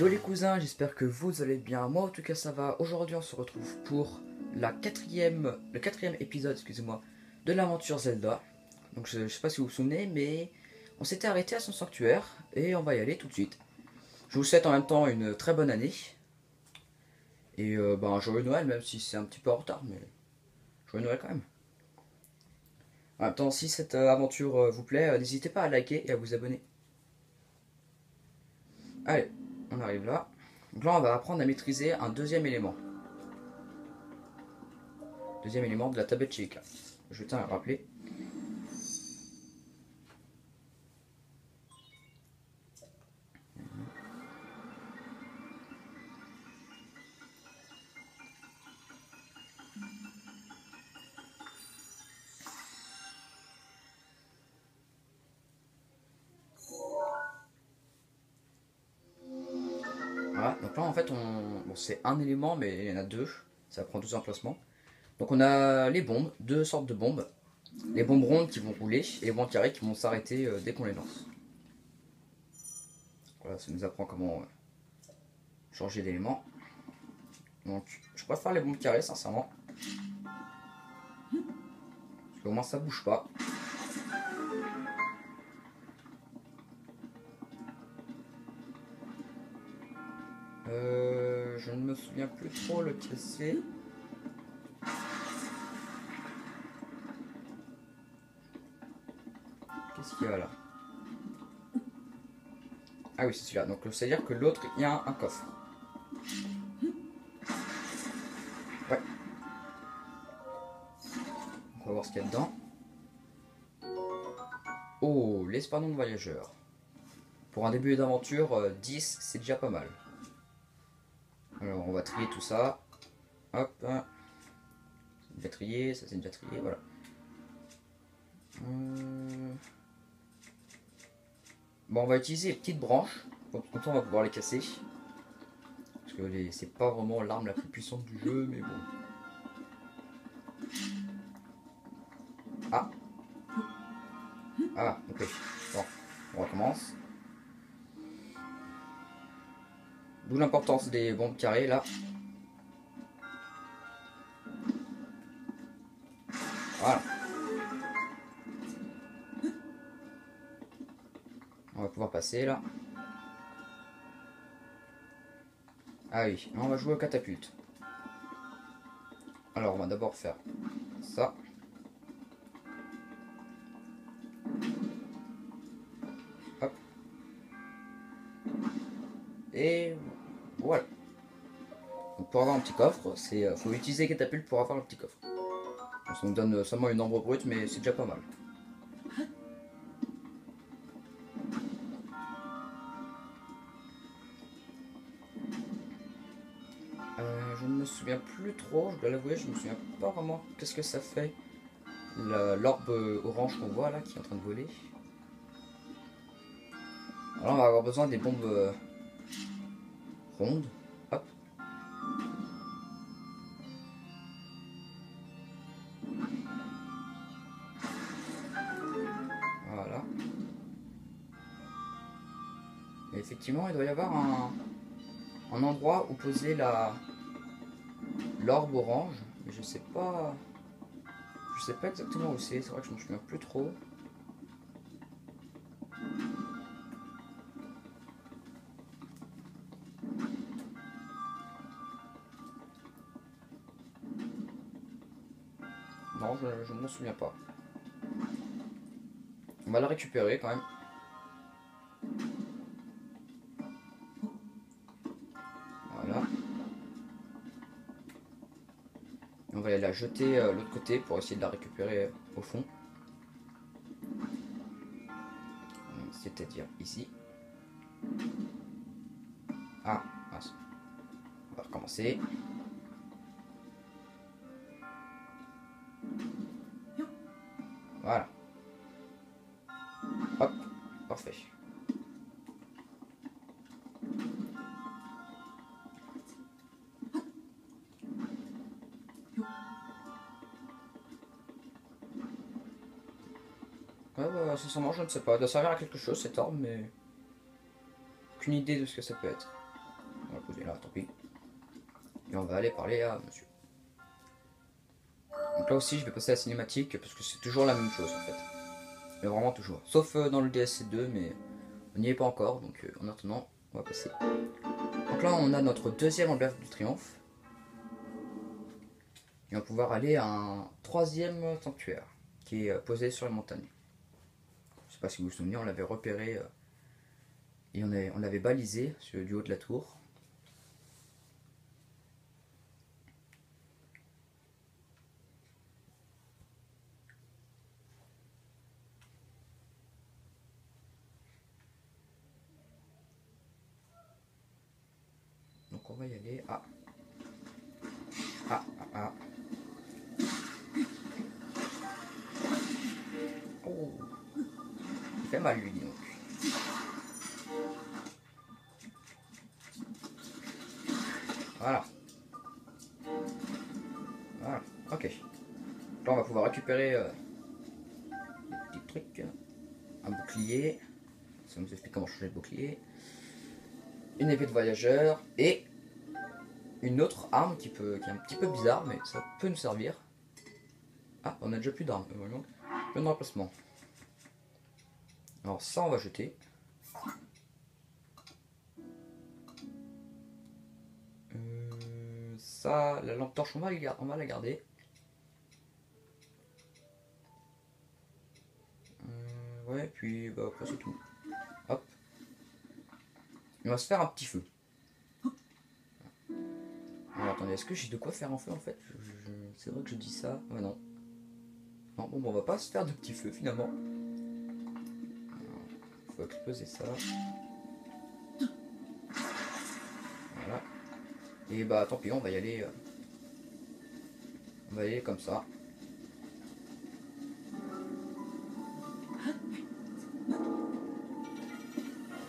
Yo les cousins, j'espère que vous allez bien. Moi en tout cas ça va. Aujourd'hui on se retrouve pour le quatrième épisode, excusez-moi, de l'aventure Zelda. Donc je sais pas si vous vous souvenez, mais on s'était arrêté à son sanctuaire et on va y aller tout de suite. Je vous souhaite en même temps une très bonne année et un joyeux Noël, même si c'est un petit peu en retard, mais joyeux Noël quand même. En même temps, si cette aventure vous plaît, n'hésitez pas à liker et à vous abonner. Allez, on arrive là. Donc là on va apprendre à maîtriser un deuxième élément. Deuxième élément de la tablette Sheikah. Je tiens à le rappeler. Voilà, donc là en fait bon, c'est un élément mais il y en a deux, ça prend 12 emplacements. Donc on a les bombes, deux sortes de bombes. Les bombes rondes qui vont rouler et les bombes carrées qui vont s'arrêter dès qu'on les lance. Voilà, ça nous apprend comment changer d'élément. Donc je préfère les bombes carrées sincèrement. Parce qu'au moins ça bouge pas. Je ne me souviens plus trop lequel c'est. Qu'est-ce qu'il y a là? Ah oui, c'est celui-là. Donc c'est-à-dire que l'autre, il y a un coffre. Ouais. On va voir ce qu'il y a dedans. Oh, l'espadon de voyageur. Pour un début d'aventure, 10, c'est déjà pas mal. Alors, on va trier tout ça. Hop. C'est déjà trié, ça c'est déjà trié, voilà. Bon, on va utiliser les petites branches. Comme ça, on va pouvoir les casser. Parce que c'est pas vraiment l'arme la plus puissante du jeu, mais bon. Ah. Ah, ok. Bon, on recommence. D'où l'importance des bombes carrées là. Voilà. On va pouvoir passer là. Ah oui, on va jouer au catapulte. Alors on va d'abord faire ça. Hop. Et voilà. Donc pour avoir un petit coffre, faut utiliser catapulte pour avoir le petit coffre. Donc ça nous donne seulement une ombre brute, mais c'est déjà pas mal. Je ne me souviens plus trop, je dois l'avouer, je me souviens pas vraiment qu'est-ce que ça fait. L'orbe orange qu'on voit là qui est en train de voler. Alors on va avoir besoin des bombes rondes. Hop. Voilà. Et effectivement, il doit y avoir un endroit où poser l'orbe orange, mais je sais pas exactement où c'est vrai que je me souviens plus trop. Non, je ne m'en souviens pas. On va la récupérer quand même. Voilà. Et on va aller la jeter de l'autre côté pour essayer de la récupérer au fond. C'est-à-dire ici. Ah, mince. On va recommencer. Voilà. Hop, parfait. Ouais, sincèrement, je ne sais pas. Elle doit servir à quelque chose cette arme, mais aucune idée de ce que ça peut être. tant pis. Et on va aller parler à monsieur. Donc là aussi je vais passer à la cinématique parce que c'est toujours la même chose en fait. Mais vraiment toujours. Sauf dans le DSC 2 mais on n'y est pas encore. Donc en attendant on va passer. Donc là on a notre deuxième emblème du triomphe. Et on va pouvoir aller à un troisième sanctuaire qui est posé sur les montagnes. Je sais pas si vous vous souvenez, on l'avait repéré et on l'avait balisé du haut de la tour. Donc on va y aller. Ah. Ah, ah, ah. Oh. Il fait mal lui, donc. Voilà. Voilà. Ok. Là on va pouvoir récupérer des petits trucs. Un bouclier. Ça nous explique comment changer le bouclier. Une épée de voyageur. Et une autre arme qui est un petit peu bizarre, mais ça peut nous servir. Ah, on a déjà plus d'armes. Plein de remplacement. Alors ça, on va jeter. Ça, la lampe torche, on va la garder. Ouais, puis bah, après c'est tout. Hop. On va se faire un petit feu. Alors attendez, est-ce que j'ai de quoi faire un feu en fait? C'est vrai que je dis ça. Ouais, non. Non, bon, on va pas se faire de petits feux finalement. Faut exploser ça. Voilà. Et bah tant pis, on va y aller. On va y aller comme ça.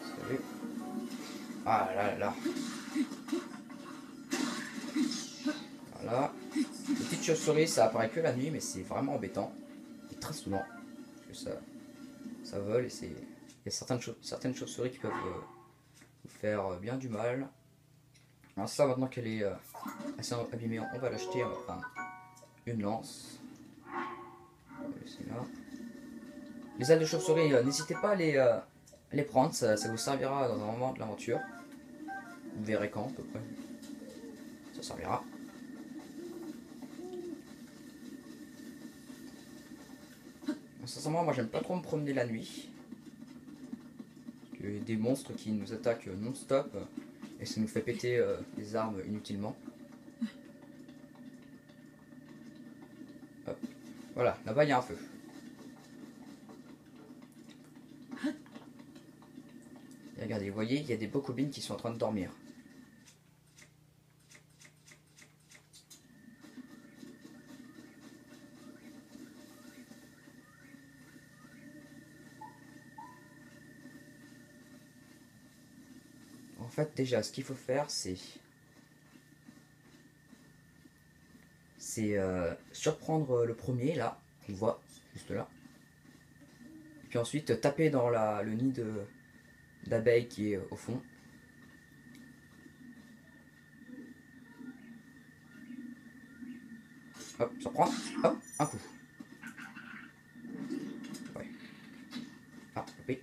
Salut. Ah là là là. Voilà. Les petites chauves-souris, ça apparaît que la nuit, mais c'est vraiment embêtant. Et très souvent. Parce que ça vole et c'est. Il y a certaines chauves-souris qui peuvent vous faire bien du mal. Alors ça, maintenant qu'elle est assez abîmée, on va l'acheter. On va prendre une lance. Là. Les ailes de chauve-souris, n'hésitez pas à les prendre. Ça vous servira dans un moment de l'aventure. Vous verrez quand, à peu près. Ça servira. Sincèrement, moi j'aime pas trop me promener la nuit. Parce qu'il y a des monstres qui nous attaquent non-stop et ça nous fait péter les armes inutilement. Hop. Voilà, là-bas il y a un feu. Et regardez, vous voyez, il y a des bocobines qui sont en train de dormir. En fait, déjà, ce qu'il faut faire, c'est surprendre le premier, là, qu'on voit, juste là. Et puis ensuite, taper dans le nid d'abeilles qui est au fond. Hop, surprend. Hop, un coup. Ouais. Ah, oui.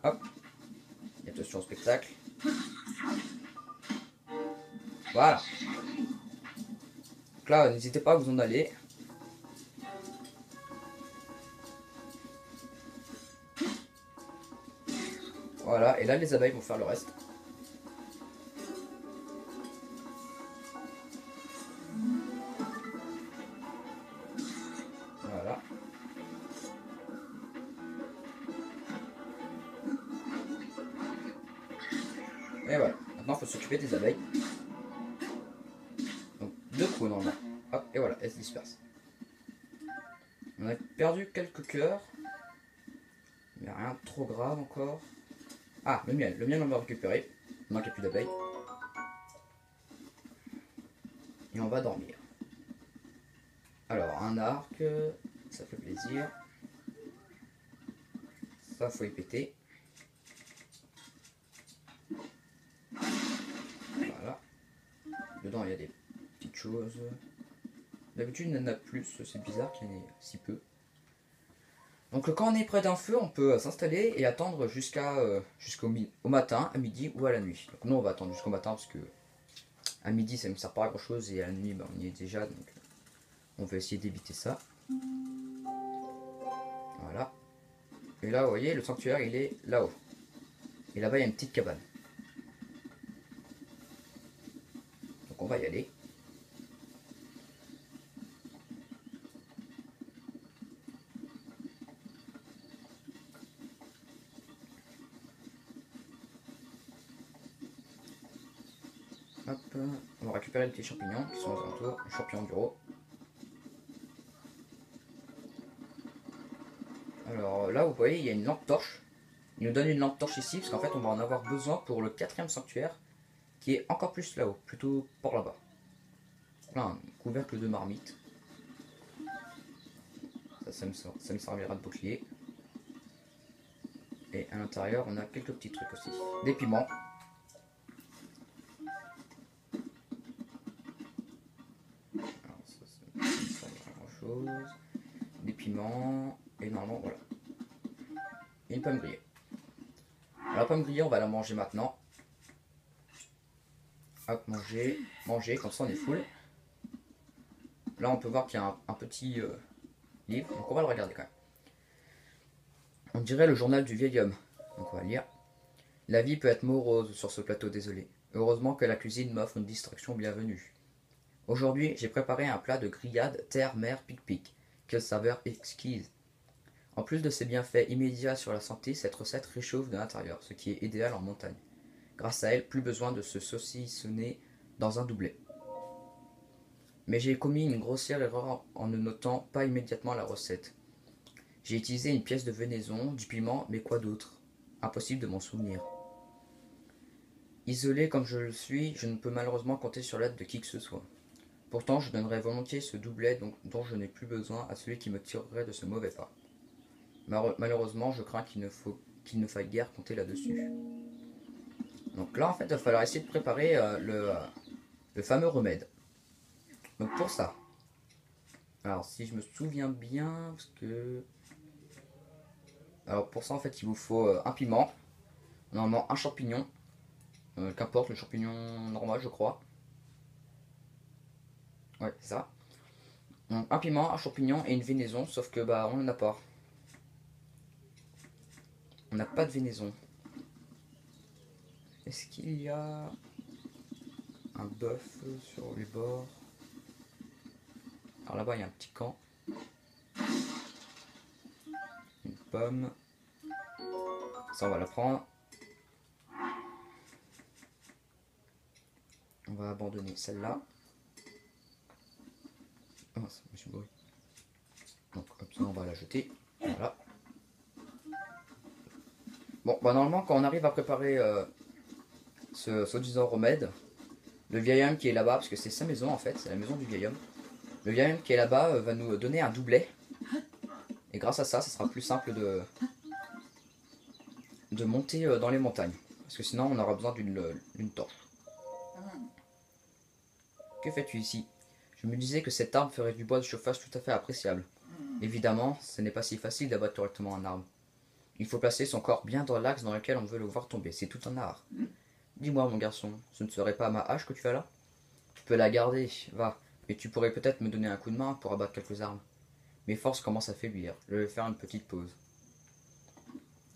Hop. Et attention au spectacle. Voilà. Donc là, n'hésitez pas à vous en aller. Voilà, et là les abeilles vont faire le reste. Voilà. Et voilà, maintenant il faut s'occuper des abeilles. Donc 2 coups normalement. Hop, et voilà, elles se dispersent. On a perdu quelques cœurs. Mais rien de trop grave encore. Ah, le miel on va récupérer. Maintenant qu'il n'y a plus d'abeilles. Et on va dormir. Alors, un arc. ça fait plaisir. Ça, faut y péter. Voilà. Dedans, il y a des petites choses. D'habitude, il y en a plus. C'est bizarre qu'il y en ait si peu. Donc quand on est près d'un feu, on peut s'installer et attendre jusqu'au matin, à midi ou à la nuit. Donc nous, on va attendre jusqu'au matin parce que à midi, ça ne me sert pas à grand chose et à la nuit, on y est déjà. Donc on va essayer d'éviter ça. Voilà. Et là, vous voyez, le sanctuaire, il est là-haut. Et là-bas, il y a une petite cabane. Donc on va y aller. Hop, on va récupérer les petits champignons qui sont aux alentours, les champignons du roi. Alors là, vous voyez, il y a une lampe torche. Il nous donne une lampe torche ici, parce qu'en fait, on va en avoir besoin pour le 4e sanctuaire, qui est encore plus là-haut, plutôt par là-bas. Là, un couvercle de marmite. Ça me servira de bouclier. Et à l'intérieur, on a quelques petits trucs aussi. Des piments. Alors, ça ne sert pas à grand chose. Des piments. Et normalement, voilà. Et une pomme grillée. Alors, la pomme grillée, on va la manger maintenant. Hop, manger. Manger, comme ça on est full. Là, on peut voir qu'il y a un petit livre. Donc, on va le regarder quand même. On dirait le journal du vieil homme. Donc, on va lire. La vie peut être morose sur ce plateau désolé. Heureusement que la cuisine m'offre une distraction bienvenue. Aujourd'hui, j'ai préparé un plat de grillade terre-mer pic-pic. Quelle saveur exquise! En plus de ses bienfaits immédiats sur la santé, cette recette réchauffe de l'intérieur, ce qui est idéal en montagne. Grâce à elle, plus besoin de se saucissonner dans un doublet. Mais j'ai commis une grossière erreur en ne notant pas immédiatement la recette. J'ai utilisé une pièce de venaison, du piment, mais quoi d'autre? Impossible de m'en souvenir. Isolé comme je le suis, je ne peux malheureusement compter sur l'aide de qui que ce soit. Pourtant, je donnerais volontiers ce doublet dont je n'ai plus besoin à celui qui me tirerait de ce mauvais pas. Malheureusement, je crains qu'il ne faille guère compter là-dessus. Donc là, en fait, il va falloir essayer de préparer le fameux remède. Donc pour ça, alors si je me souviens bien, parce que... Alors pour ça, en fait, il vous faut un piment, normalement un champignon, qu'importe, le champignon normal, je crois. Ouais, c'est ça. Donc, un piment, un champignon et une venaison, sauf que bah on n'en a pas. On n'a pas de venaison. Est-ce qu'il y a un bœuf sur les bords? Alors là-bas, il y a un petit camp. Une pomme. Ça, on va la prendre. On va abandonner celle-là. Oh, ça me suis brûlé. Donc, hop, ça, on va la jeter. Voilà. Bon, bah normalement, quand on arrive à préparer ce soi-disant remède, le vieil homme qui est là-bas, parce que c'est sa maison en fait, c'est la maison du vieil homme. Le vieil homme qui est là-bas va nous donner un doublet. Et grâce à ça, ça sera plus simple de monter dans les montagnes. Parce que sinon, on aura besoin d'une torche. Que fais-tu ici? Je me disais que cette arme ferait du bois de chauffage tout à fait appréciable. Évidemment, ce n'est pas si facile d'abattre correctement un arbre. Il faut placer son corps bien dans l'axe dans lequel on veut le voir tomber. C'est tout un art. Dis-moi, mon garçon, ce ne serait pas ma hache que tu as là? Tu peux la garder, va. Et tu pourrais peut-être me donner un coup de main pour abattre quelques arbres. Mes forces commencent à faiblir. Je vais faire une petite pause.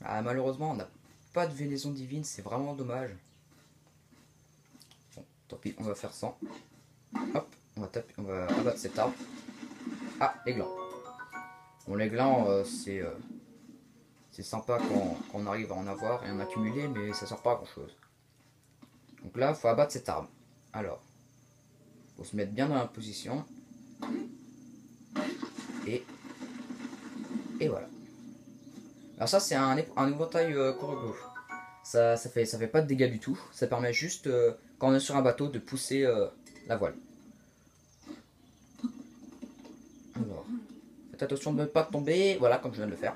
Ah, malheureusement, on n'a pas de vénaison divine. C'est vraiment dommage. Bon, tant pis, on va faire sans. Hop, on va abattre cet arbre. Ah, les glands. Bon, les glands, c'est sympa quand on arrive à en avoir et en accumuler, mais ça sert pas à grand chose. Donc là, il faut abattre cet arbre. Alors, il faut se mettre bien dans la position. Et voilà. Alors ça, c'est un éventail corrigo. Ça fait pas de dégâts du tout. Ça permet juste, quand on est sur un bateau, de pousser la voile. Alors, Faites attention de ne pas tomber. Voilà, comme je viens de le faire.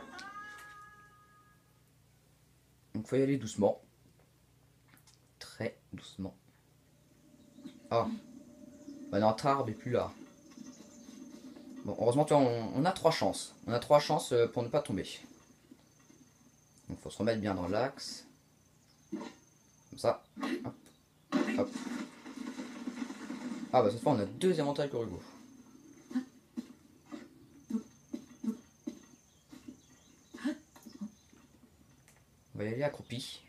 Donc faut y aller doucement. Très doucement. Ah. Bah notre arbre est plus là. Bon, heureusement, tu vois, on a 3 chances. On a 3 chances pour ne pas tomber. Donc faut se remettre bien dans l'axe. Comme ça. Hop. Hop. Ah bah cette fois on a 2 éventails Korugo. On va y aller accroupi.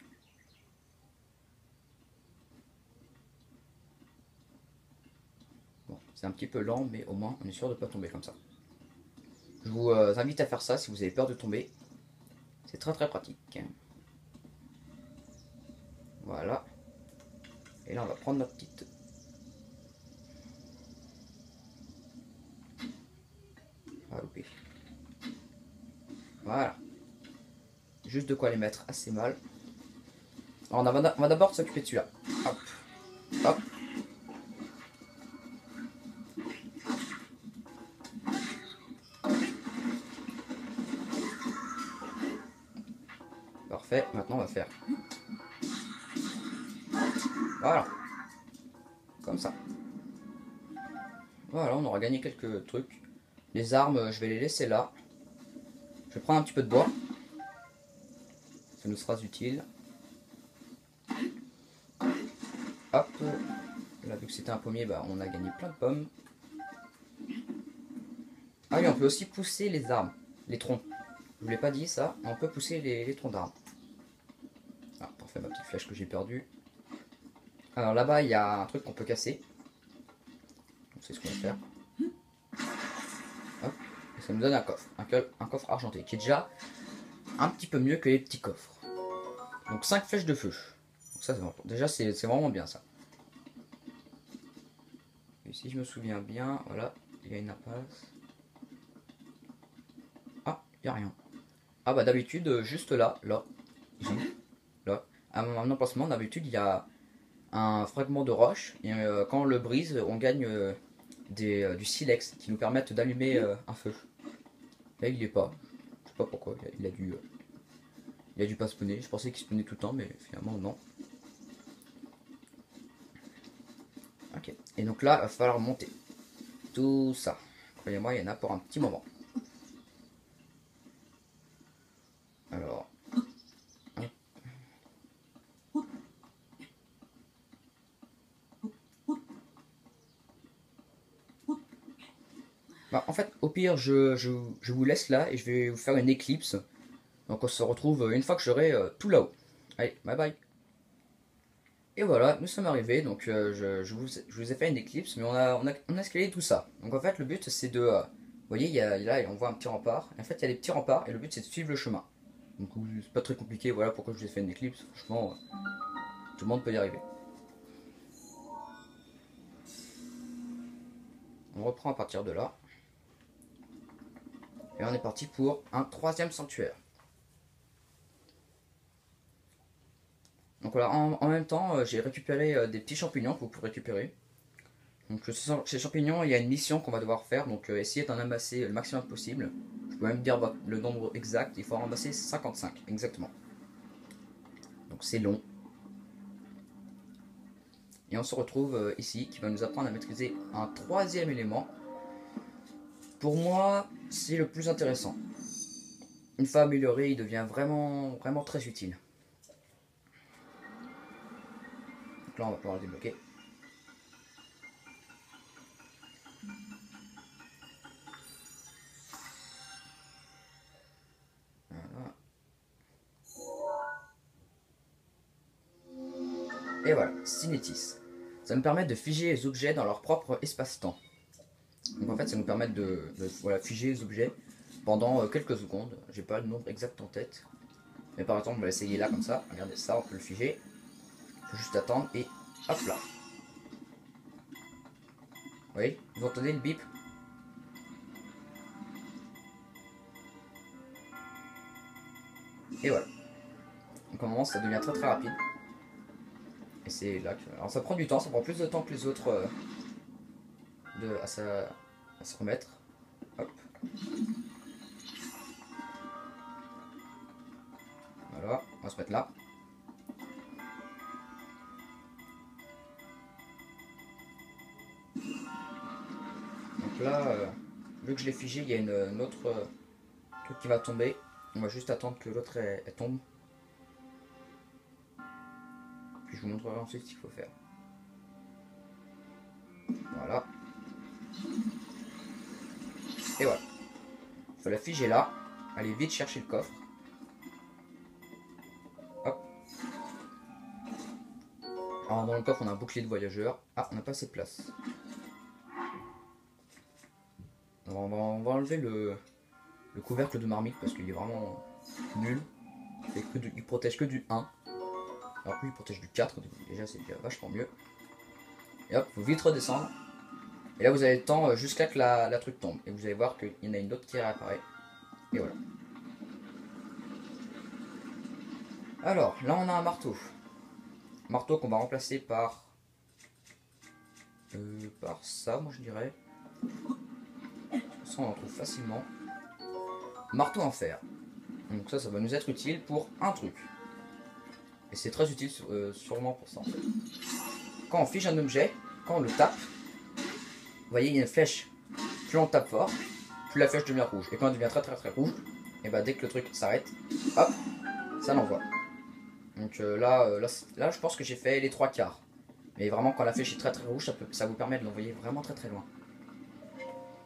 Bon, c'est un petit peu lent, mais au moins on est sûr de ne pas tomber comme ça. Je vous invite à faire ça si vous avez peur de tomber. C'est très très pratique. Voilà. Et là on va prendre notre petite... Ah, loupé. Voilà. Juste de quoi les mettre assez mal. Alors on va d'abord s'occuper de celui-là. Hop. Hop. Parfait. Maintenant on va faire... Voilà. Comme ça. Voilà, on aura gagné quelques trucs. Les armes, je vais les laisser là. Je vais prendre un petit peu de bois. Ça nous sera utile. Hop. Là, vu que c'était un pommier, bah, on a gagné plein de pommes. Ah oui, on peut aussi pousser les arbres. Les troncs. Je vous l'ai pas dit ça. On peut pousser les troncs d'arbres. Ah, parfait, ma petite flèche que j'ai perdue. Alors là-bas, il y a un truc qu'on peut casser. C'est ce qu'on va faire. Hop. Et ça nous donne un coffre. Un coffre argenté. Qui est déjà un petit peu mieux que les petits coffres. Donc 5 flèches de feu. Donc ça, déjà, c'est vraiment bien ça. Et si je me souviens bien, voilà, il y a une impasse. Ah, il n'y a rien. Ah bah d'habitude, juste là, ici, là, à un emplacement, d'habitude, il y a un fragment de roche. Et quand on le brise, on gagne du silex qui nous permettent d'allumer un feu. Là, il n'y est pas. Je sais pas pourquoi, il a dû pas spawner. Je pensais qu'il spawnait tout le temps, mais finalement, non. Ok. Et donc là, il va falloir monter tout ça. Croyez-moi, il y en a pour un petit moment. Alors. Bah, en fait, au pire, je vous laisse là et je vais vous faire une éclipse. Donc on se retrouve une fois que j'aurai tout là-haut. Allez, bye bye. Et voilà, nous sommes arrivés. Donc je vous ai fait une éclipse, mais on a escaladé tout ça. Donc en fait, le but c'est de... vous voyez, là, on voit un petit rempart. Et en fait, il y a des petits remparts et le but c'est de suivre le chemin. Donc c'est pas très compliqué. Voilà pourquoi je vous ai fait une éclipse. Franchement, tout le monde peut y arriver. On reprend à partir de là. Et on est parti pour un 3e sanctuaire. Donc voilà, en même temps, j'ai récupéré des petits champignons que vous pouvez récupérer. Donc ces champignons, il y a une mission qu'on va devoir faire, donc essayez d'en amasser le maximum possible. Je peux même dire le nombre exact, il faut en ramasser 55, exactement. Donc c'est long. Et on se retrouve ici, qui va nous apprendre à maîtriser un 3e élément. Pour moi, c'est le plus intéressant. Une fois amélioré, il devient vraiment très utile. Donc là, on va pouvoir le débloquer. Voilà. Et voilà, Cinétis. Ça nous permet de figer les objets dans leur propre espace-temps. Donc en fait, ça nous permet de voilà, figer les objets pendant quelques secondes. J'ai pas le nombre exact en tête. Mais par exemple, on va essayer là comme ça. Regardez ça, on peut le figer. Il faut juste attendre et hop là. Vous voyez, vous entendez le bip? Et voilà. Donc à un moment, ça devient très rapide. Et c'est là que... Alors ça prend du temps, ça prend plus de temps que les autres à se remettre. Hop. s'arrête là. Donc là, vu que je l'ai figé, il y a une autre truc qui va tomber. On va juste attendre que l'autre elle tombe. Puis je vous montrerai ensuite ce qu'il faut faire. Voilà. Et voilà. Il faut la figer là. Allez vite chercher le coffre. Hop. Alors dans le coffre on a un bouclier de voyageur. Ah, on n'a pas assez de place. Alors, on va enlever le couvercle de marmite parce qu'il est vraiment nul. Il protège que du 1. Alors lui il protège du 4. Déjà c'est vachement mieux. Et hop, faut vite redescendre. Et là vous avez le temps jusqu'à que la truc tombe. Et vous allez voir qu'il y en a une autre qui réapparaît. Et voilà. Alors, là on a un marteau. Marteau qu'on va remplacer par ça, moi je dirais. Ça on en trouve facilement. Marteau en fer. Donc ça va nous être utile pour un truc. Et c'est très utile sûrement pour ça en fait. Quand on fige un objet, quand on le tape, vous voyez il y a une flèche. Plus on tape fort, plus la flèche devient rouge. Et quand elle devient très rouge, et bah dès que le truc s'arrête, hop, ça l'envoie. Donc là je pense que j'ai fait les 3/4. Mais vraiment quand la flèche est très rouge, ça vous permet de l'envoyer vraiment très loin.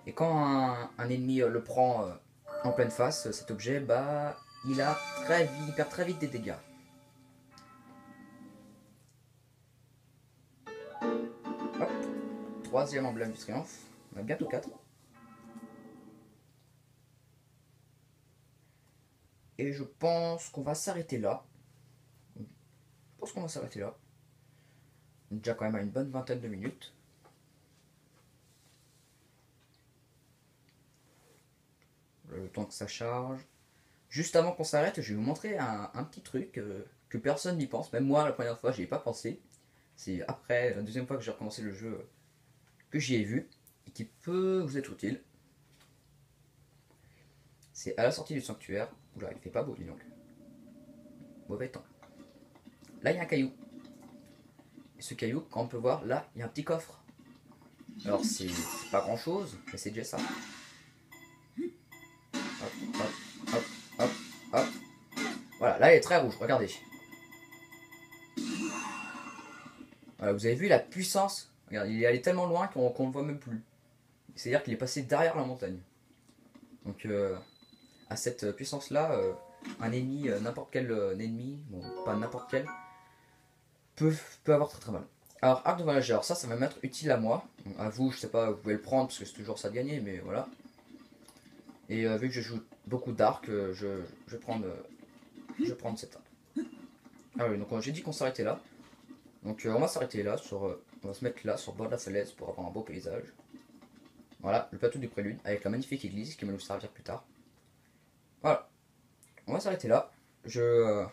Et quand un ennemi le prend en pleine face, cet objet, bah il perd très vite des dégâts. Hop, 3e emblème du triomphe. On a bientôt 4. Et je pense qu'on va s'arrêter là. On est déjà quand même à une bonne vingtaine de minutes. Le temps que ça charge. Juste avant qu'on s'arrête, je vais vous montrer un petit truc que personne n'y pense. Même moi, la première fois, j'y ai pas pensé. C'est après la deuxième fois que j'ai recommencé le jeu que j'y ai vu. Et qui peut vous être utile. C'est à la sortie du sanctuaire. Oula, il fait pas beau, dis donc. Mauvais temps. Là, il y a un caillou. Et ce caillou, quand on peut voir, là, il y a un petit coffre. Alors, c'est pas grand chose, mais c'est déjà ça. Hop, hop, hop, hop, hop. Voilà, là, il est très rouge, regardez. Voilà, vous avez vu la puissance. Regardez, il est allé tellement loin qu'on ne le voit même plus. C'est-à-dire qu'il est passé derrière la montagne. Donc, à cette puissance-là, un ennemi, n'importe quel ennemi, bon, pas n'importe quel, peut avoir très mal. Alors, arc de voyageur, ça va m'être utile à moi. À vous, je sais pas, vous pouvez le prendre parce que c'est toujours ça de gagner, mais voilà. Et vu que je joue beaucoup d'arc, je vais prendre cette arme. Ah oui, donc j'ai dit qu'on s'arrêtait là. Donc on va s'arrêter là, on va se mettre là, sur le bord de la falaise pour avoir un beau paysage. Voilà, le plateau du prélude avec la magnifique église qui va nous servir plus tard. Voilà, on va s'arrêter là. Je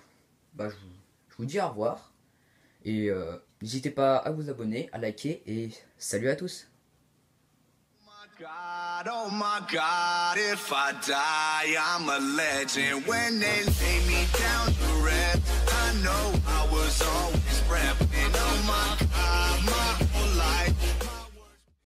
vous dis au revoir. Et n'hésitez pas à vous abonner, à liker et salut à tous. Oh my God, if I die, I'm a legend. When they lay me down to rest, I know